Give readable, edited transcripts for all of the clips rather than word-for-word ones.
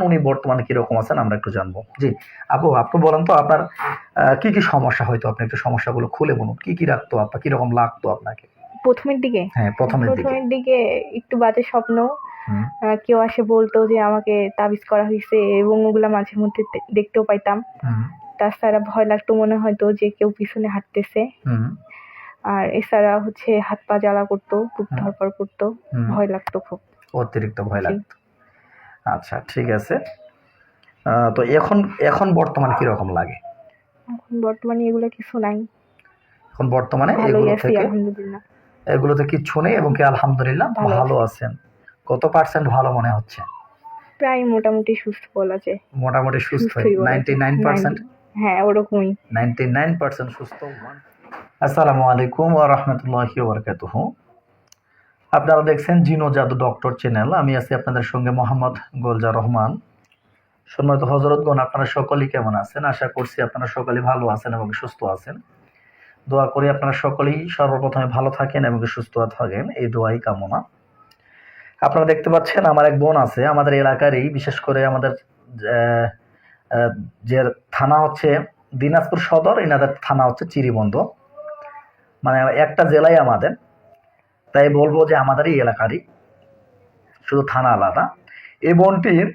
উনি বর্তমানে কিরকম আছেন আমরা একটু জানবো। জি আপু, আপনি বলেন তো আপনার কি কি সমস্যা হয়তো, আপনি একটু সমস্যাগুলো খুলে বলুন। কি কি রাখতো আপনার, কিরকম লাগতো আপনাকে? প্রথমের দিকে হ্যাঁ, প্রথমের দিকে। প্রথমের দিকে একটু বাজে স্বপ্ন। হুম। কেউ আসে বলতো যে আমাকে তাবিজ করা হয়েছে এবং ওগুলা মাঝে মধ্যে দেখতেও পাইতাম। হুম। তাছাড়া ভয় লাগতো, মনে হয়তো যে কেউ পিছনে হাঁটতেছে। হুম। আর এছাড়া হচ্ছে হাত পা জ্বালা করতো, বুক হুম। ধরপড় করতো, হুম। ভয় লাগতো খুব। অতিরিক্ত ভয় জি। লাগতো। আচ্ছা, ঠিক আছে। তো এখন এখন বর্তমান কিরকম লাগে? এখন বর্তমানে এগুলো কিছু নাই, এখন বর্তমানে ভালোই আছি আলহামদুলিল্লাহ। এগুলোতে কিচ্ছু নেই এবং কি আলহামদুলিল্লাহ ভালো ভালো আছি, আছেন। কত পার্সেন্ট ভালো মনে হচ্ছে? প্রায় মোটামুটি সুস্থ বলা যায়। মোটামুটি সুস্থ, সুস্থই বলা যায়, 99%। হ্যাঁ ওরকমই। 99% সুস্থ। আসসালামু আলাইকুম ওয়া রাহমাতুল্লাহি ওয়া বারাকাতুহু। আপনারা দেখছেন জিনো জাদু ডক্টর চ্যানেল। আমি আছি আপনাদের সঙ্গে মোহাম্মদ গোলজার রহমান। সম্মানিত হযরতগণ, আপনারা সকলেই কেমন আছেন? আশা করছি আপনারা সকলেই ভালো আছেন এবং সুস্থ আছেন। দোয়া করি আপনারা সকলেই সর্বপ্রথমে ভালো থাকেন এবং সুস্থ থাকেন, এই দোয়াই কামনা। আপনারা দেখতে পাচ্ছেন আমার এক বোন আছে আমাদের এলাকারই, বিশেষ করে আমাদের আহ, আহ, যে থানা হচ্ছে দিনাজপুর সদর, এনাদের থানা হচ্ছে চিরিবন্ধ, মানে একটা জেলায় আমাদের। তাই বলবো যে আমাদেরই এলাকারই, শুধু থানা আলাদা। এই বোনটির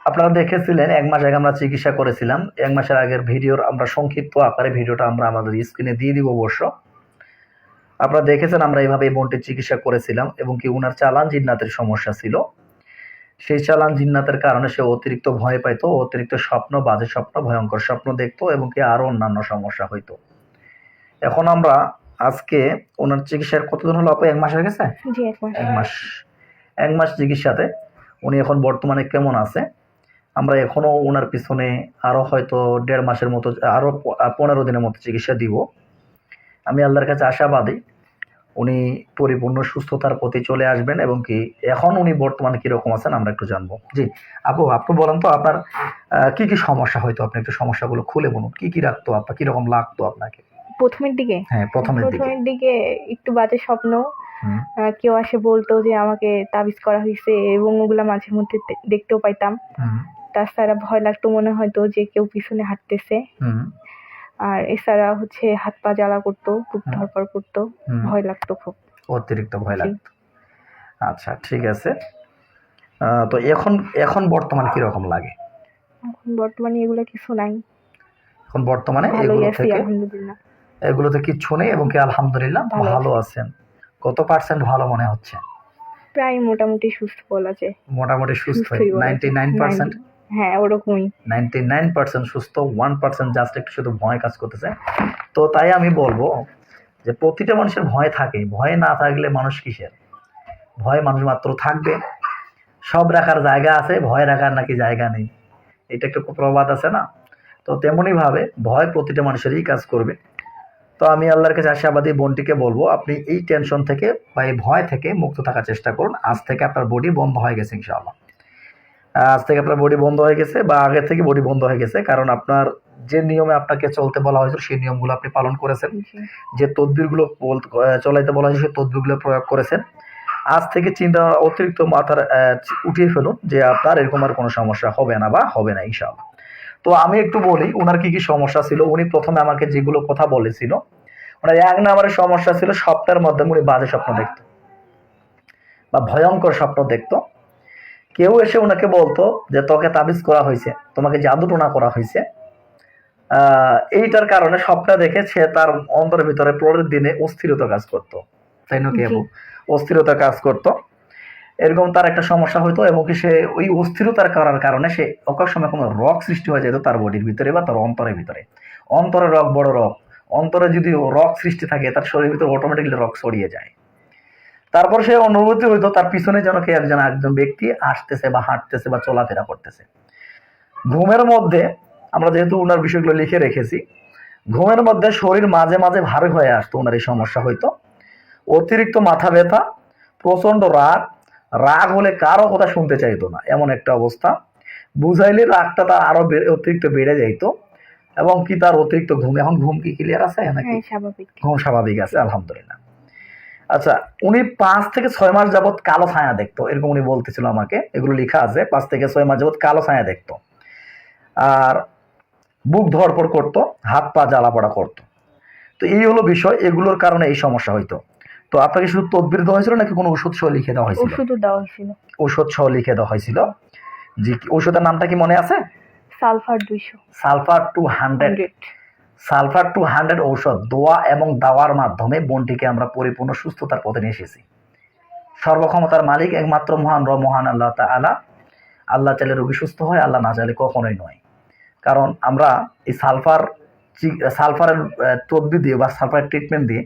আপনারা দেখেছিলেন 1 মাস আগে আমরা চিকিৎসা করেছিলাম। 1 মাসের আগের ভিডিওর আমরা সংক্ষিপ্ত আকারে ভিডিওটা আমরা আমাদের স্ক্রিনে দিয়ে দিব অবশ্য। আপনারা দেখেছেন আমরা এইভাবে এই বোনটির চিকিৎসা করেছিলাম এবং কি উনার চালান জিন্নাতের সমস্যা ছিল। সেই চালান জিন্নাতের কারণে সে অতিরিক্ত ভয় পাইতো, অতিরিক্ত স্বপ্ন, বাজে স্বপ্ন, ভয়ঙ্কর স্বপ্ন দেখতো এবং কি আরো অন্যান্য সমস্যা হইতো। এখন আমরা আজকে ওনার চিকিৎসার কতদিন হলো আপু? 1 মাস হয়ে গেছে। জি, 1 মাস। 1 মাস। 1 মাস চিকিৎসাতে উনি এখন বর্তমানে কেমন আছে? আমরা এখনো ওনার পিছনে আরো হয়তো 1.5 মাসের মতো, আরো 15 দিনের মতো চিকিৎসা দিব। আমি আল্লাহর কাছে আশাবাদী উনি পরিপূর্ণ সুস্থতার প্রতি চলে আসবেন এবং কি এখন উনি বর্তমানে কিরকম আছেন আমরা একটু জানবো। জি আপু, আপনি বলেন তো আপনার কি কি সমস্যা হয়তো, আপনি একটু সমস্যাগুলো খুলে বলুন। কি কি রাখতো আপনার, কিরকম লাগতো আপনাকে? প্রথমের দিকে হ্যাঁ, প্রথমের দিকে। প্রথমের দিকে একটু বাজে স্বপ্ন। হুম। কেউ আসে বলতো যে আমাকে তাবিজ করা হয়েছে এবং ওগুলা মাঝে মধ্যে দেখতেও পাইতাম। হুম। তাছাড়া ভয় লাগতো, মনে হয়তো যে কেউ পিছনে হাঁটতেছে। হুম। আর এছাড়া হচ্ছে হাত পা জ্বালা করতো, বুক হুম। ধরপড় করতো, হুম। ভয় লাগতো খুব। অতিরিক্ত ভয় জি। লাগতো। আচ্ছা, ঠিক আছে। তো এখন এখন বর্তমান কিরকম লাগে? এখন বর্তমানে এগুলো কিছু নাই, এখন বর্তমানে ভালোই আছি আলহামদুলিল্লাহ। এগুলোতে কিচ্ছু নেই এবং কি আলহামদুলিল্লাহ ভালো ভালো আছি, আছেন। কত পার্সেন্ট ভালো মনে হচ্ছে? প্রায় মোটামুটি সুস্থ বলা যায়। মোটামুটি সুস্থ, সুস্থই বলা যায়, 99%। হ্যাঁ ওরকমই। 99% সুস্থ, 1% জাস্ট একটু শুধু ভয় কাজ করতেছে। তো তাই আমি বলবো যে প্রতিটা মানুষের ভয় থাকে, ভয় না থাকলে মানুষ কিসের? ভয় মানুষ মাত্র থাকবে। সব রাখার জায়গা আছে, ভয় রাখার নাকি জায়গা নেই। এটা একটা প্রবাদ আছে না? তো তেমনি ভাবে ভয় প্রতিটা মানুষেরই কাজ করবে। তো আমি আল্লাহর কাছে আশাবাদী বোনটিকে বলবো আপনি এই টেনশন থেকে বা এই ভয় থেকে মুক্ত থাকার চেষ্টা করুন। আজ থেকে আপনার বডি বন্ধ হয়ে গেছে ইনশাআল্লাহ। আজ থেকে আপনার বডি বন্ধ হয়ে গেছে বা আগে থেকে বডি বন্ধ হয়ে গেছে, কারণ আপনার যে নিয়মে আপনাকে চলতে বলা হয়েছিল সেই নিয়মগুলো আপনি পালন করেছেন। যে তদবিরগুলো চলাইতে বলা হয়েছে সেই তদবিরগুলো প্রয়োগ করেছেন। আজ থেকে চিন্তা অতিরিক্ত মাথার উঠিয়ে ফেলুন যে আপনার এরকম আর কোনো সমস্যা হবে না বা হবে না ইনশাআল্লাহ। তো আমি একটু বলি ওনার কি কি সমস্যা ছিল। উনি প্রথমে আমাকে যেগুলো কথা বলেছিল, ওনার 1 নম্বরের সমস্যা ছিল স্বপ্নের মাধ্যমে উনি বাজে স্বপ্ন দেখতো বা ভয়ঙ্কর স্বপ্ন দেখতো। কেউ এসে ওনাকে বলতো যে তোকে তাবিজ করা হয়েছে, তোমাকে জাদু টোনা করা হয়েছে। এইটার কারণে স্বপ্ন দেখে সে তার অন্তরের ভিতরে পরের দিনে অস্থিরতা কাজ করতো। তাই না কি জি। আপু? অস্থিরতা কাজ করতো। এরকম তার একটা সমস্যা হইতো এবং কি সে ওই অস্থিরতার করার কারণে সে অকার সময় কোনো রগ সৃষ্টি হয়ে যেত তার বডির ভিতরে বা তার অন্তরের ভিতরে। অন্তরে রগ, বড় রগ। অন্তরে যদি রগ সৃষ্টি থাকে তার শরীরের ভিতরে অটোমেটিক্যালি রগ ছড়িয়ে যায়। তারপর সে অনুভূতি হইতো তার পিছনে যেন কে একজন একজন ব্যক্তি আসতেছে বা হাঁটতেছে বা চলাফেরা করতেছে। ঘুমের মধ্যে আমরা যেহেতু ওনার বিষয়গুলো লিখে রেখেছি, ঘুমের মধ্যে শরীর মাঝে মাঝে ভারী হয়ে আসতো। ওনার এই সমস্যা হইতো। অতিরিক্ত মাথা ব্যথা, প্রচন্ড রাগ, রাগ হলে কারো কথা শুনতে চাইতো না, এমন একটা অবস্থা। বুঝাইলে রাগটা তার আরো অতিরিক্ত বেড়ে যাইতো এবং কি তার অতিরিক্ত ঘুম। এখন ঘুম কি ক্লিয়ার আছে নাকি? হ্যাঁ স্বাভাবিক। ঘুম স্বাভাবিক আছে আলহামদুলিল্লাহ। আচ্ছা, উনি 5 থেকে 6 মাস যাবত কালো ছায়া দেখতো, এরকম উনি বলতেছিল আমাকে, এগুলো লেখা আছে, 5 থেকে 6 মাস যাবত কালো ছায়া দেখতো, আর বুক ধড়ফড় করতো, হাত পা জ্বালা পোড়া করতো। তো এই হলো বিষয়, এগুলোর কারণে এই সমস্যা হইতো। তো আপনাকে শুধু তদবির দেওয়া হয়েছিল নাকি কোনো ওষুধ সহ লিখে দেওয়া হয়েছিল? ওষুধও দেওয়া হয়েছিল। ওষুধ সহ লিখে দেওয়া হয়েছিল। জি, ওষুধের নামটা কি মনে আছে? সালফার 200। সালফার 200। সালফার 200 ঔষধ দোয়া এবং দাওয়ার মাধ্যমে বোনটিকে আমরা পরিপূর্ণ সুস্থতার পথে নিয়ে এসেছি। সর্বক্ষমতার মালিক একমাত্র মহান আল্লাহ তাআলা। আল্লাহ চাইলে রোগী সুস্থ হয়, আল্লাহ না চাইলে কখনোই নয়। কারণ আমরা এই সালফারের তদবির দিয়ে বা সালফারের ট্রিটমেন্ট দিয়ে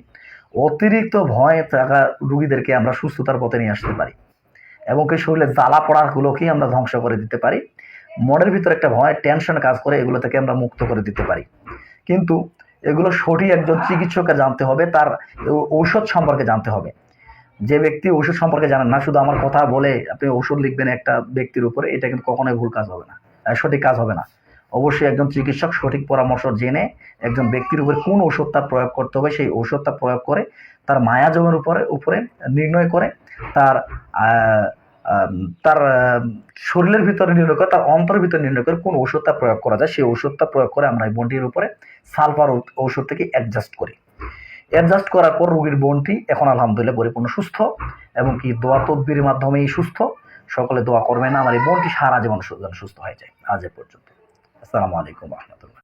অতিরিক্ত ভয় থাকা রুগীদেরকে আমরা সুস্থতার পথে নিয়ে আসতে পারি, এবং কি শরীরে জ্বালা পোড়াগুলোকেই আমরা ধ্বংস করে দিতে পারি। মনের ভিতরে একটা ভয়, টেনশন কাজ করে, এগুলো থেকে আমরা মুক্ত করে দিতে পারি। কিন্তু এগুলো সঠিক একজন চিকিৎসককে জানতে হবে, তার ঔষধ সম্পর্কে জানতে হবে। যে ব্যক্তি ঔষধ সম্পর্কে জানেন না, শুধু আমার কথা বলে আপনি ওষুধ লিখবেন একটা ব্যক্তির উপরে, এটা কিন্তু কখনোই ভুল কাজ হবে না, সঠিক কাজ হবে না। অবশ্যই একজন চিকিৎসক সঠিক পরামর্শ জেনে একজন ব্যক্তির উপরে কোন ওষুধটা প্রয়োগ করতে হবে সেই ওষুধটা প্রয়োগ করে তার মায়াজমের উপরে নির্ণয় করে, তার তার শরীরের ভিতরে নির্ণয় করে, তার অন্তরের ভিতরে নির্ণয় করে কোন ওষুধটা প্রয়োগ করা যায়, সেই ওষুধটা প্রয়োগ করে আমরা এই বোনটির উপরে সালফার ঔষধ থেকে অ্যাডজাস্ট করি। অ্যাডজাস্ট করার পর রোগীর বোনটি এখন আলহামদুলিল্লাহ পরিপূর্ণ সুস্থ, এবং কি দোয়া তদবিরের মাধ্যমেই সুস্থ। সকলে দোয়া করবেন আমার এই বোনটি সারা জীবন সুস্থ হয়ে যায়। আজ এ পর্যন্ত। আসসালামু আলাইকুম রহমতুল্লাহ।